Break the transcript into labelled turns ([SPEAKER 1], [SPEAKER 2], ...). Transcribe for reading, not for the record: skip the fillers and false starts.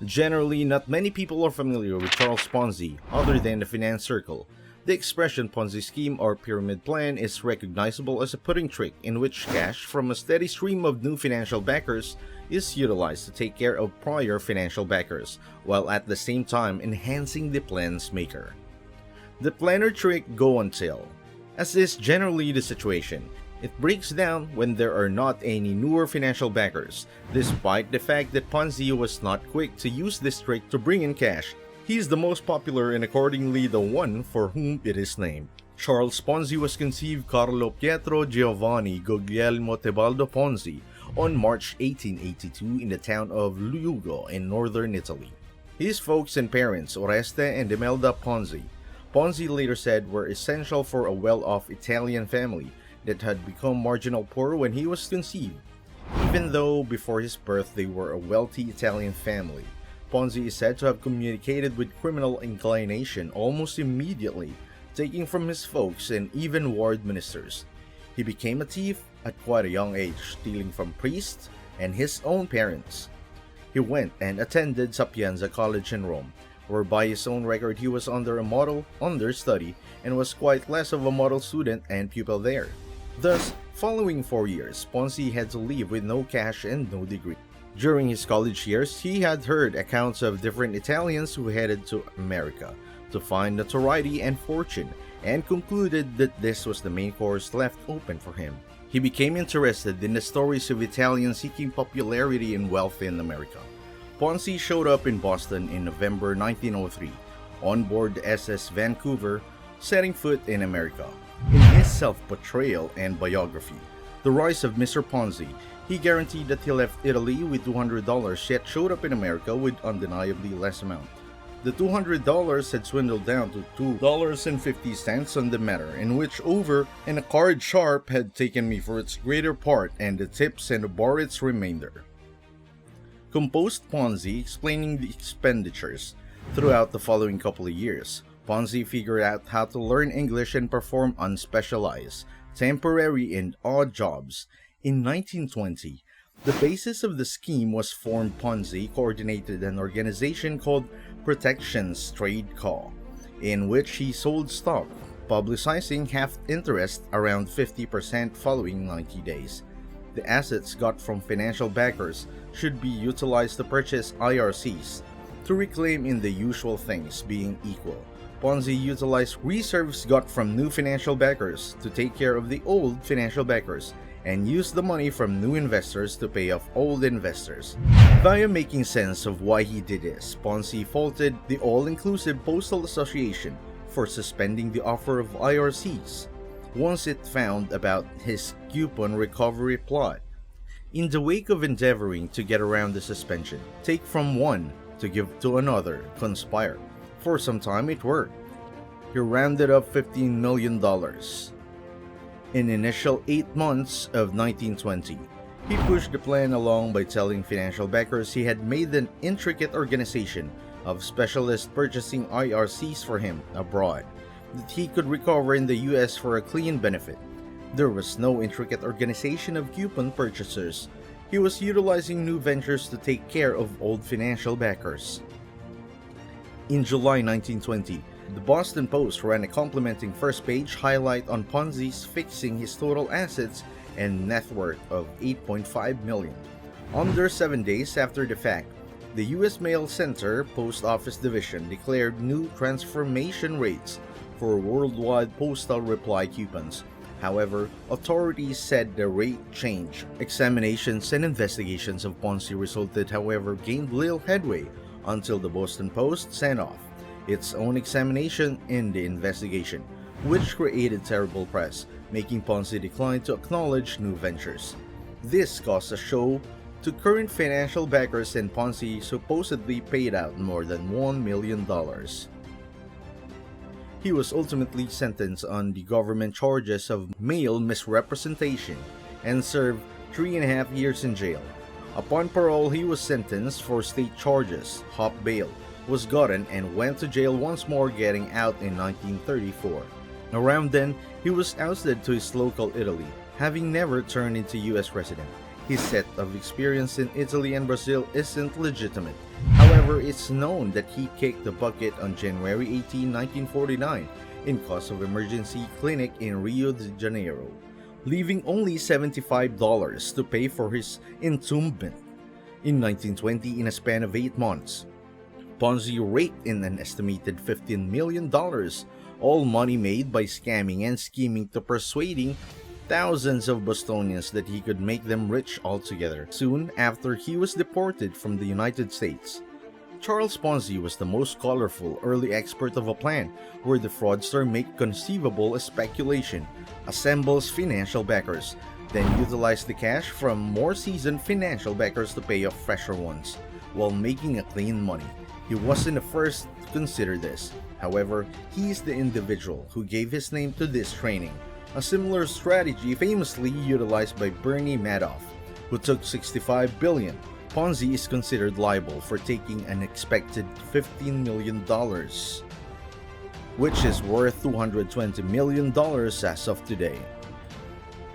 [SPEAKER 1] Generally, not many people are familiar with Charles Ponzi other than the finance circle. The expression Ponzi scheme or pyramid plan is recognizable as a pudding trick in which cash from a steady stream of new financial backers is utilized to take care of prior financial backers, while at the same time enhancing the plan's maker. The planner trick go until, as is generally the situation, it breaks down when there are not any newer financial backers, despite the fact that Ponzi was not quick to use this trick to bring in cash. He is the most popular and accordingly the one for whom it is named. Charles Ponzi was conceived Carlo Pietro Giovanni Guglielmo Tebaldo Ponzi on March 1882 in the town of Lugo in northern Italy. His folks and parents, Oreste and Imelda Ponzi, Ponzi later said were essential for a well-off Italian family that had become marginal poor when he was conceived. Even though before his birth they were a wealthy Italian family, Ponzi is said to have communicated with criminal inclination almost immediately, taking from his folks and even ward ministers. He became a thief at quite a young age, stealing from priests and his own parents. He went and attended Sapienza College in Rome, where by his own record he was under a model understudy and was quite less of a model student and pupil there. Thus, following 4 years, Ponzi had to leave with no cash and no degree. During his college years, he had heard accounts of different Italians who headed to America to find notoriety and fortune, and concluded that this was the main course left open for him. He became interested in the stories of Italians seeking popularity and wealth in America. Ponzi showed up in Boston in November 1903, on board the SS Vancouver, setting foot in America. In his self-portrayal and biography, The Rise of Mr. Ponzi, he guaranteed that he left Italy with $200 yet showed up in America with undeniably less amount. The $200 had swindled down to $2.50 on the matter, in which over and a card sharp had taken me for its greater part and the tips and bore its remainder. Composed Ponzi explaining the expenditures. Throughout the following couple of years, Ponzi figured out how to learn English and perform unspecialized, temporary and odd jobs. In 1920, the basis of the scheme was formed. Ponzi coordinated an organization called Protections Trade Co., in which he sold stock, publicizing half interest around 50% following 90 days. The assets got from financial backers should be utilized to purchase IRCs, to reclaim in the usual things being equal. Ponzi utilized reserves got from new financial backers to take care of the old financial backers, and used the money from new investors to pay off old investors. Via making sense of why he did this, Ponzi faulted the All-Inclusive Postal Association for suspending the offer of IRCs once it found about his coupon recovery plot. In the wake of endeavoring to get around the suspension, take from one to give to another, conspire. For some time it worked. He rounded up $15 million. In the initial 8 months of 1920, he pushed the plan along by telling financial backers he had made an intricate organization of specialists purchasing IRCs for him abroad, that he could recover in the US for a clean benefit. There was no intricate organization of coupon purchasers. He was utilizing new ventures to take care of old financial backers. In July 1920, the Boston Post ran a complimenting first-page highlight on Ponzi's fixing his total assets and net worth of $8.5 million. Under 7 days after the fact, the U.S. Mail Center Post Office Division declared new transformation rates for worldwide postal reply coupons. However, authorities said the rate change. Examinations and investigations of Ponzi resulted, however, gained little headway until the Boston Post sent off its own examination in the investigation, which created terrible press, making Ponzi decline to acknowledge new ventures. This caused a show to current financial backers, and Ponzi supposedly paid out more than $1 million. He was ultimately sentenced on the government charges of mail misrepresentation and served 3.5 years in jail. Upon parole, he was sentenced for state charges. Hop bail was gotten and went to jail once more, getting out in 1934. Around then, he was ousted to his local Italy, having never turned into U.S. resident. His set of experience in Italy and Brazil isn't legitimate. However, it's known that he kicked the bucket on January 18, 1949 in cause of emergency clinic in Rio de Janeiro, leaving only $75 to pay for his entombment. In 1920, in a span of 8 months, Ponzi raked in an estimated $15 million, all money made by scamming and scheming to persuading thousands of Bostonians that he could make them rich altogether. Soon after he was deported from the United States, Charles Ponzi was the most colorful early expert of a plan where the fraudster made conceivable a speculation, assembles financial backers, then utilized the cash from more seasoned financial backers to pay off fresher ones, while making a clean money. He wasn't the first to consider this. However, he is the individual who gave his name to this training. A similar strategy famously utilized by Bernie Madoff, who took $65 billion. Ponzi is considered liable for taking an expected $15 million, which is worth $220 million as of today.